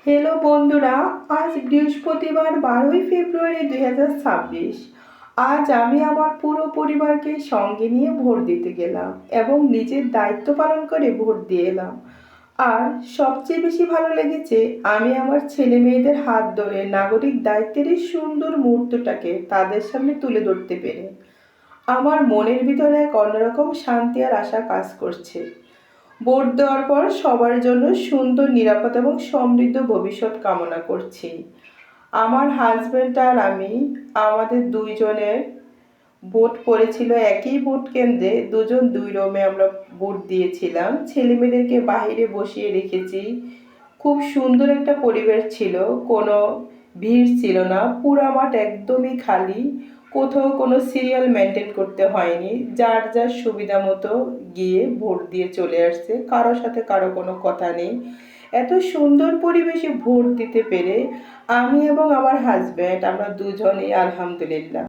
Hello বন্ধুরা, আজ বৃহস্পতিবার 12ই ফেব্রুয়ারি 2026। আজ আমি আমার পুরো পরিবারকে সঙ্গে নিয়ে ভোট দিতে গেলাম এবং নিজের দায়িত্ব পালন করে ভোট দিয়ে এলাম। আর সবচেয়ে বেশি ভালো লেগেছে আমি আমার ছেলে মেয়েদের হাত ধরে নাগরিক দায়িত্বের এই সুন্দর মুহূর্তটাকে তাদের সামনে তুলে ধরতে পেরে। আমার মনের ভিতরে এক অন্যরকম শান্তি আর আশা কাজ করছে। ভোট দেওয়ার পর সবার জন্য সুন্দর, নিরাপদ এবং সমৃদ্ধ ভবিষ্যৎ কামনা করছি। আমার হাজব্যান্ড আর আমি, আমাদের দুইজনের ভোট পড়েছিল একই ভোট কেন্দ্রে, দুজন দুই রুমে আমরা ভোট দিয়েছিলাম। ছেলেমেয়েদেরকে বাইরে বসিয়ে রেখেছি। খুব সুন্দর একটা পরিবেশ ছিল, কোনো ভিড় ছিল না, পুরা মাঠ একদমই খালি। কোথাও কোনো সিরিয়াল মেনটেন করতে হয়নি, যার যার সুবিধা মতো গিয়ে ভোট দিয়ে চলে আসছে, কারো সাথে কারো কোনো কথা নেই। এত সুন্দর পরিবেশে ভোট দিতে পেরে আমি এবং আমার হাজব্যান্ড আমরা দুজনেই আলহামদুলিল্লাহ।